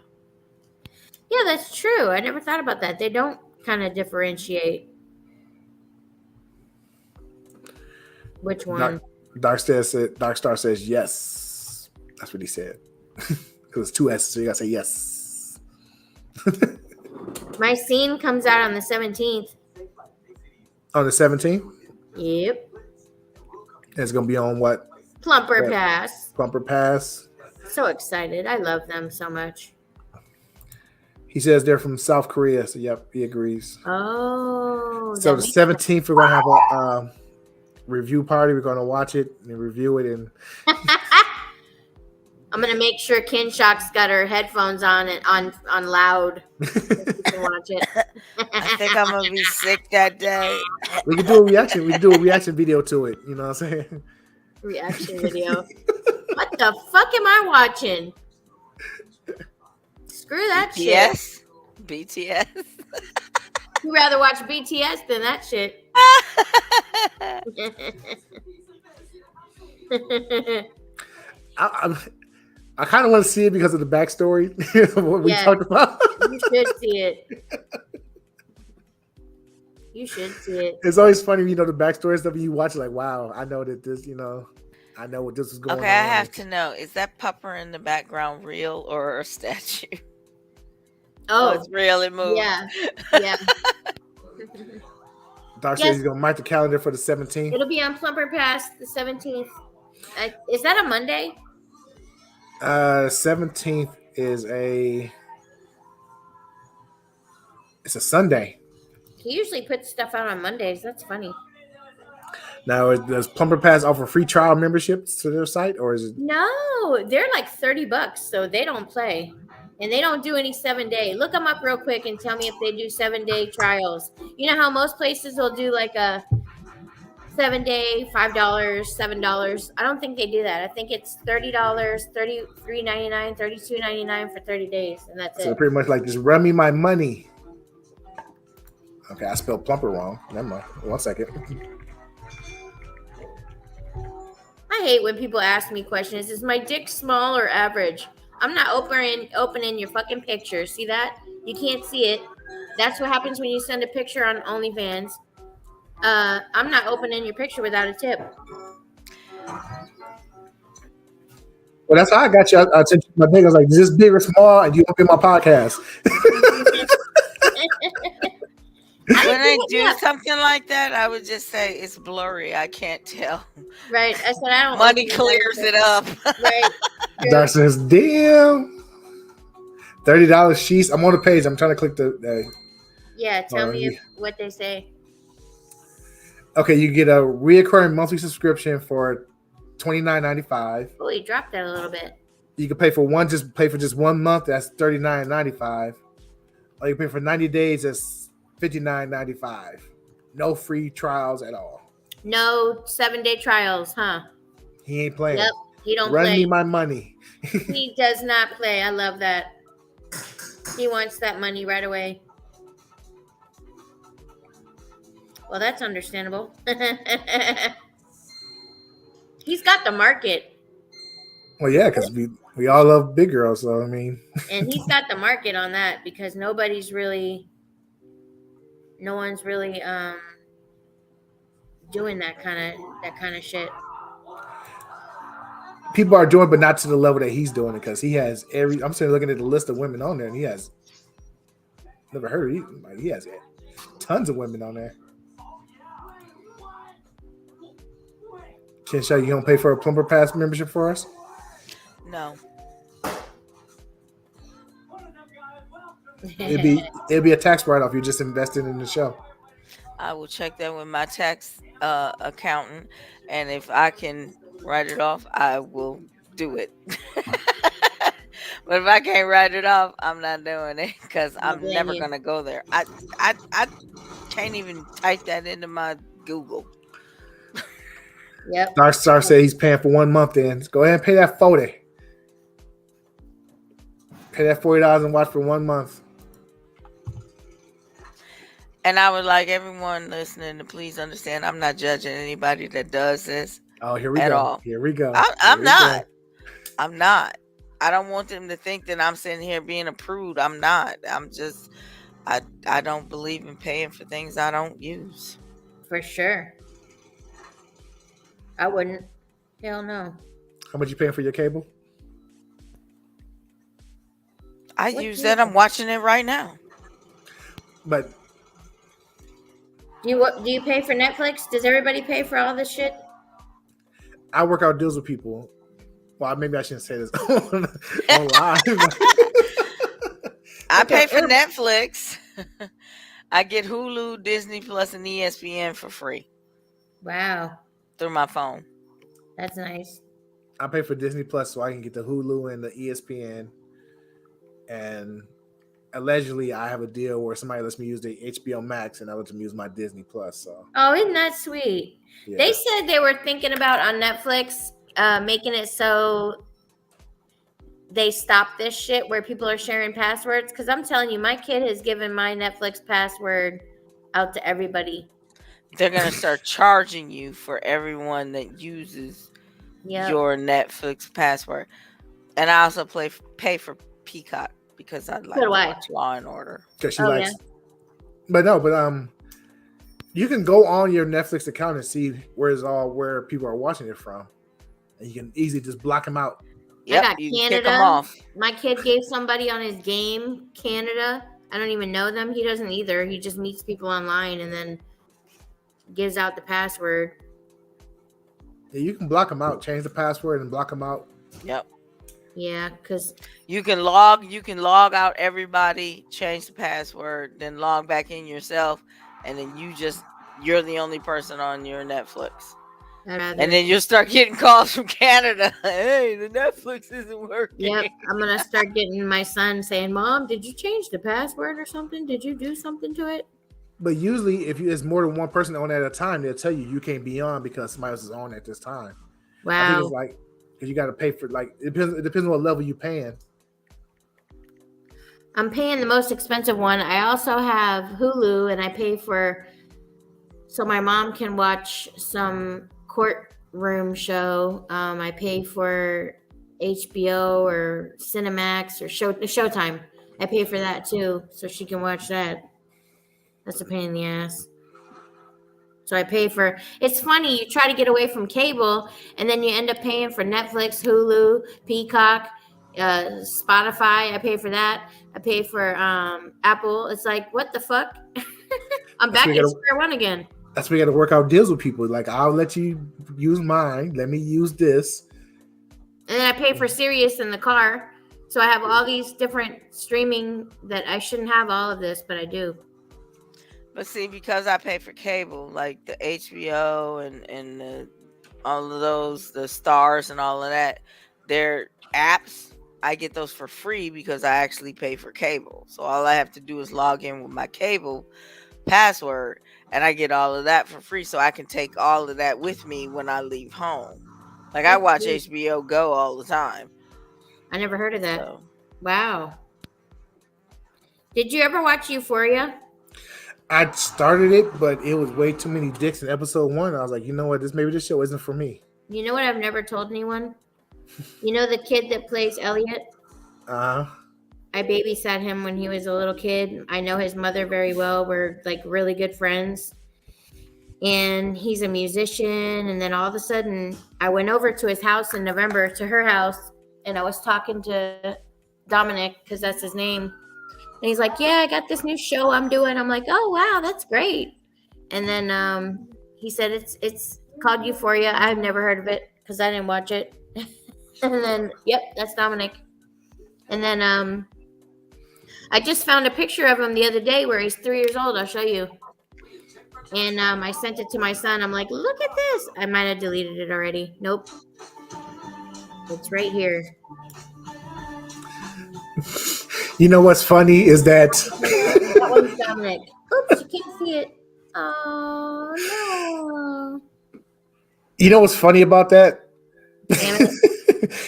Yeah, that's true. I never thought about that. They don't kind of differentiate. Which one? Dark Star says yes. That's what he said. Because it's two S's, so you gotta say yes. My scene comes out on the 17th. On the 17th? Yep. It's gonna be on what? Plumper Pass. Plumper Pass. So excited. I love them so much. He says they're from South Korea, so yep, he agrees. Oh. So the 17th, we're gonna have a review party. We're gonna watch it and review it, and I'm gonna make sure Kinshok's got her headphones on and on loud. So we can watch it. I think I'm gonna be sick that day. We can do a reaction. We can do a reaction video to it. You know what I'm saying? Reaction video. What the fuck am I watching? Screw that shit. BTS. You'd rather watch BTS than that shit. I kind of want to see it because of the backstory of what we talked about. You should see it. You should see it. It's always funny, the backstory stuff. You watch it like, wow, I know that this, I know what this is going on. Okay, I have to know: is that pupper in the background real or a statue? Oh, it's real. It moves. Yeah. Dark says he's gonna mark the calendar for the 17th. It'll be on Plumper Pass the 17th. Is that a Monday? 17th is it's a Sunday. He usually puts stuff out on Mondays. That's funny. Now, does Plumber Pass offer free trial memberships to their site, or is it? No, they're like $30, so they don't play. And they don't do any 7-day. Look them up real quick and tell me if they do 7-day trials. You know how most places will do like a 7-day, $5, $7. I don't think they do that. I think it's $30, $33.99, $32.99 for 30 days, and that's So it. pretty much like just run me my money. Okay, I spelled plumper wrong. Never mind. 1 second. I hate when people ask me questions. Is my dick small or average? I'm not opening your fucking picture. See that? You can't see it. That's what happens when you send a picture on OnlyFans. I'm not opening your picture without a tip. Well, that's how I got you. I sent you my dick. I was like, is this big or small? And you open my podcast. When I do something like that, I would just say it's blurry. I can't tell. Right. I said I don't. Money clears it up. Right. Dar says, damn. $30 sheets. I'm on the page. I'm trying to click the Yeah. Tell me what they say. Okay, you get a reoccurring monthly subscription for $29.95. Oh, he dropped that a little bit. You can pay for just 1 month. That's $39.95. Or you pay for 90 days. That's $59.95. No free trials at all. No 7-day trials, huh? He ain't playing. Yep, he don't Run play. me my money. He does not play. I love that. He wants that money right away. Well, that's understandable. He's got the market. Well, yeah, because we all love big girls. So I mean, And he's got the market on that because no one's really doing that kind of shit. people are doing, but not to the level that he's doing it, because he has I'm sitting looking at the list of women on there, and he has never heard of it. Like, he has tons of women on there. Kinshok, you don't pay for a Plumber Pass membership for us? No. It'd be a tax write-off. You're just investing in the show. I will check that with my tax accountant, and if I can write it off, I will do it. But if I can't write it off, I'm not doing it, because I'm never gonna go there. I can't even type that into my Google. Yep. Dark Star said he's paying for 1 month. Then go ahead and pay that 40. Pay that $40 and watch for 1 month. And I would like everyone listening to please understand, I'm not judging anybody that does this. Oh, here we at go. all. Here we go. I'm not. I'm not. I don't want them to think that I'm sitting here being a prude. I'm not. I'm just, I don't believe in paying for things I don't use. For sure. I wouldn't. Hell no. How much you paying for your cable? I use that. I'm watching it right now. But Do you pay for Netflix? Does everybody pay for all this shit? I work out deals with people. Well, maybe I shouldn't say this on live. I pay for Netflix. I get Hulu, Disney Plus, and ESPN for free. Wow. Through my phone. That's nice. I pay for Disney Plus so I can get the Hulu and the ESPN. And allegedly, I have a deal where somebody lets me use the HBO Max and I let them use my Disney Plus. So, Oh, isn't that sweet? yeah. They said they were thinking about on Netflix making it so they stop this shit where people are sharing passwords. Because I'm telling you, my kid has given my Netflix password out to everybody. They're going to start charging you for everyone that uses your Netflix password. And I also pay for Peacock because I like to watch Law and Order. Because she likes. Yeah. But you can go on your Netflix account and see where people are watching it from, and you can easily just block them out. Yep, I got you Canada. kick them off. My kid gave somebody on his game Canada. I don't even know them. He doesn't either. He just meets people online and then gives out the password. Yeah, you can block them out. Change the password and block them out. Yep. Yeah, because You can log out everybody, change the password, then log back in yourself, and then you're the only person on your Netflix. I'd rather. And then you'll start getting calls from Canada. Hey, the Netflix isn't working. Yep, I'm gonna start getting my son saying, "Mom, did you change the password or something? Did you do something to it?" But usually, if there's more than one person on at a time, they'll tell you can't be on because somebody else is on at this time. I think Wow. it's like because you got to pay for it depends on what level you paying. I'm paying the most expensive one. I also have Hulu, and I pay for so my mom can watch some courtroom show. I pay for HBO or Cinemax or Showtime. I pay for that too, so she can watch that. That's a pain in the ass. So I pay for. It's funny. You try to get away from cable, and then you end up paying for Netflix, Hulu, Peacock, Spotify. I pay for that. I pay for Apple. It's like, what the fuck? I'm back at square one again. That's why you got to work out deals with people. Like, I'll let you use mine. Let me use this. And then I pay for Sirius in the car. So I have all these different streaming that I shouldn't have all of this, but I do. But see, because I pay for cable, like the HBO and all of those, the stars and all of that, their apps, I get those for free because I actually pay for cable. So all I have to do is log in with my cable password, and I get all of that for free. So I can take all of that with me when I leave home. Like I watch HBO Go all the time. I never heard of that. So. Wow. Did you ever watch Euphoria? I started it, but it was way too many dicks in episode 1. I was like, you know what? Maybe this show isn't for me. You know what I've never told anyone? You know the kid that plays Elliot? I babysat him when he was a little kid. I know his mother very well. We're like really good friends. And he's a musician. And then all of a sudden, I went over to his house in November, to her house, and I was talking to Dominic, because that's his name. And he's like, yeah, I got this new show I'm doing. I'm like, oh, wow, that's great. And then he said it's called Euphoria. I've never heard of it because I didn't watch it. And then, yep, that's Dominic. And then I just found a picture of him the other day where he's 3 years old. I'll show you. And I sent it to my son. I'm like, look at this. I might have deleted it already. Nope. It's right here. You know what's funny is that that one's Dominic. Oops, you can't see it. Oh no. You know what's funny about that? Damn it.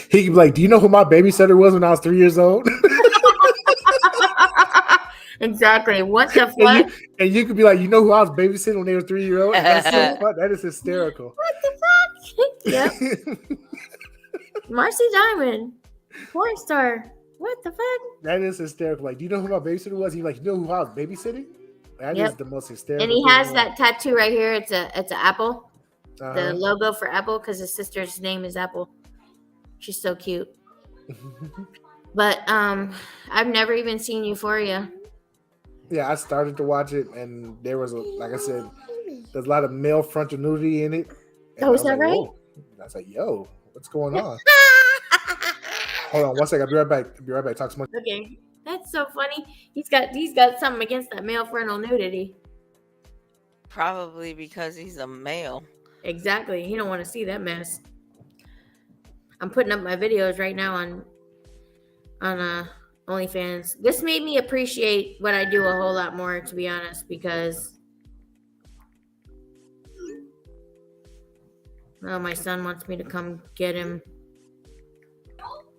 He could be like, do you know who my babysitter was when I was 3 years old? Exactly. What the fuck? And you could be like, you know who I was babysitting when they were 3 years old? That's so fun. That is hysterical. What the fuck? Yep. Marcy Diamond, porn star. What the fuck? That is hysterical. Like, do you know who my babysitter was? He's like, you know who I was babysitting? That is the most hysterical. And he has that tattoo right here. It's an apple. The logo for Apple, because his sister's name is Apple. She's so cute. But I've never even seen Euphoria. Yeah, I started to watch it, and there was like I said, there's a lot of male frontal nudity in it. Oh, is that right? Whoa. I was like, yo, what's going on? Hold on 1 second. I'll be right back. Talk so much. Okay. That's so funny. He's got something against that male frontal nudity. Probably because he's a male. Exactly. He don't want to see that mess. I'm putting up my videos right now on OnlyFans. This made me appreciate what I do a whole lot more, to be honest, because my son wants me to come get him.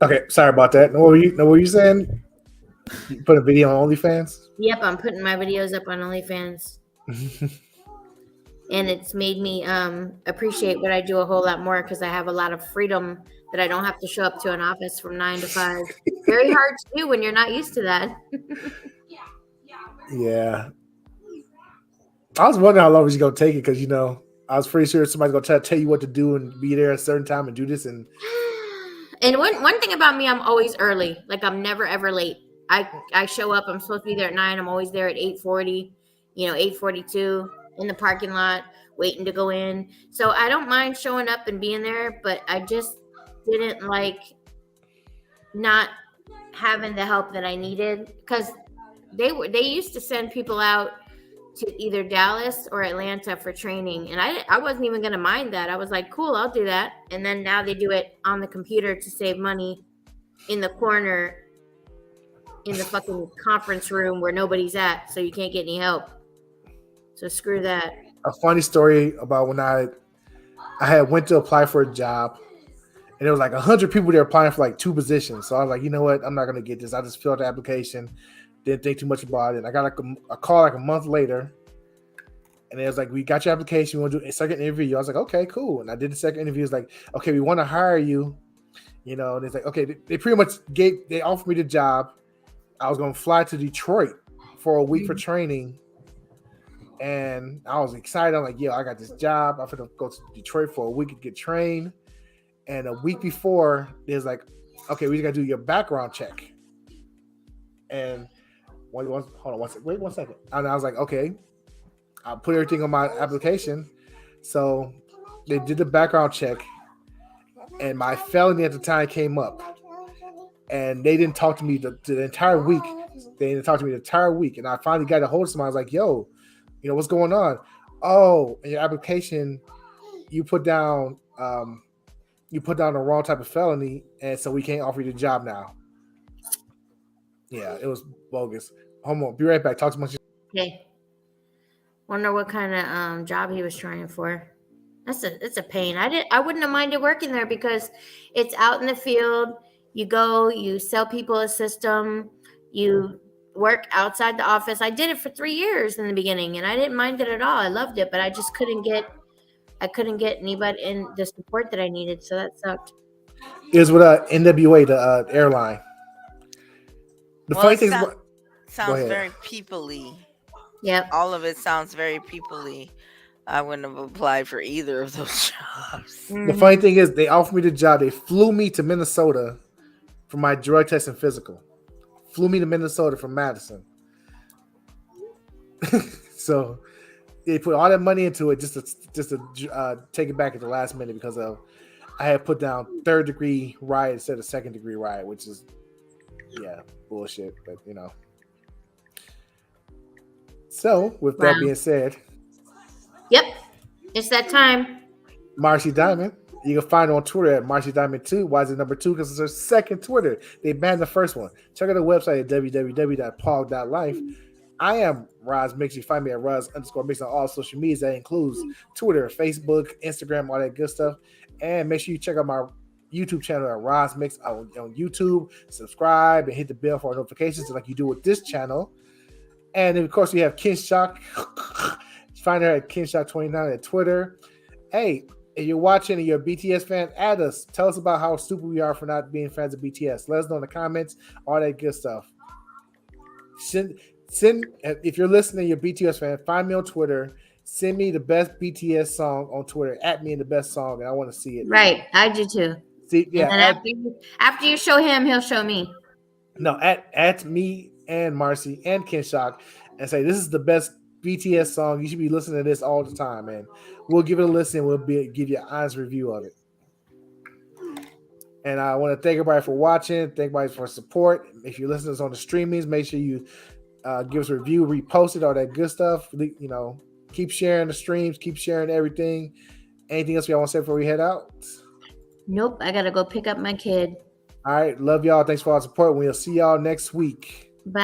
Okay, sorry about that. What were you saying? You put a video on OnlyFans? Yep, I'm putting my videos up on OnlyFans. And it's made me appreciate what I do a whole lot more because I have a lot of freedom that I don't have to show up to an office from 9 to 5. Very hard to do when you're not used to that. Yeah. I was wondering how long was you going to take it because, I was pretty sure somebody's going to try to tell you what to do and be there at a certain time and do this. And one thing about me, I'm always early. Like, I'm never, ever late. I show up. I'm supposed to be there at 9. I'm always there at 8:40, 8:42 in the parking lot waiting to go in. So I don't mind showing up and being there, but I just didn't like not having the help that I needed, because they used to send people out to either Dallas or Atlanta for training, and I wasn't even gonna mind that. I was like, cool, I'll do that. And then now they do it on the computer to save money in the corner in the fucking conference room where nobody's at, so you can't get any help. So screw that. A funny story about when I had went to apply for a job, and there was like 100 people there applying for like 2 positions. So I was like, you know what? I'm not gonna get this. I just filled the application, didn't think too much about it. And I got like a call like a month later, and it was like, we got your application. We want to do a second interview. I was like, okay, cool. And I did the second interview. It's like, okay, we want to hire you. You know, and it's like, okay, they pretty much they offered me the job. I was gonna fly to Detroit for a week for training. And I was excited. I'm like, yo, I got this job. I'm gonna go to Detroit for a week and get trained. And a week before, there's like, okay, we just gotta do your background check. And hold on one second. Wait 1 second. And I was like, okay, I'll put everything on my application. So they did the background check, and my felony at the time came up. And they didn't talk to me the entire week. They didn't talk to me the entire week. And I finally got a hold of somebody. I was like, yo, you know, what's going on? Oh, in your application, you put down the wrong type of felony, and so we can't offer you the job now. Yeah, it was bogus. Hold on, be right back. Talk to my. Okay. Wonder what kind of job he was trying for. It's a pain. I wouldn't have minded working there because it's out in the field. You go, you sell people a system, you work outside the office. I did it for 3 years in the beginning, and I didn't mind it at all. I loved it, but I just couldn't get anybody in the support that I needed, so that sucked. It was with NWA, the airline. The funny thing sounds very people-y. Yep. All of it sounds very people-y. I wouldn't have applied for either of those jobs. The funny thing is, they offered me the job. They flew me to Minnesota for my drug test and physical. Flew me to Minnesota from Madison. So they put all that money into it just to take it back at the last minute because of I had put down 3rd-degree riot instead of 2nd-degree riot, which is bullshit. But you know. So with that being said, yep, it's that time. Marcy Diamond. You can find her on Twitter at Marcy Diamond 2. Why is it number 2? Because it's her second Twitter. They banned the first one. Check out the website at www.pog.life. I am Ras Mixx. You find me at Ras_Mixx on all social medias. That includes Twitter, Facebook, Instagram, all that good stuff. And make sure you check out my YouTube channel at Ras Mixx on YouTube. Subscribe and hit the bell for notifications like you do with this channel. And then, of course, we have Kinshok. Find her at Kinshok29 at Twitter. Hey, if you're watching and you're a BTS fan, add us. Tell us about how stupid we are for not being fans of BTS. Let us know in the comments, all that good stuff. Send if you're listening, you're a BTS fan, find me on Twitter. Send me the best BTS song on Twitter. At me in the best song, and I want to see it. Right, I do too. See, yeah. And after you show him, he'll show me. No, at me and Marcy and Kinshok, and say this is the best BTS song. You should be listening to this all the time, man. We'll give it a listen. We'll give you an honest review of it. And I want to thank everybody for watching. Thank everybody for support. If you're listening to us on the streamings, make sure you give us a review, repost it, all that good stuff. You know, keep sharing the streams, keep sharing everything. Anything else we want to say before we head out? Nope, I gotta go pick up my kid. All right, love y'all. Thanks for all the support. We'll see y'all next week.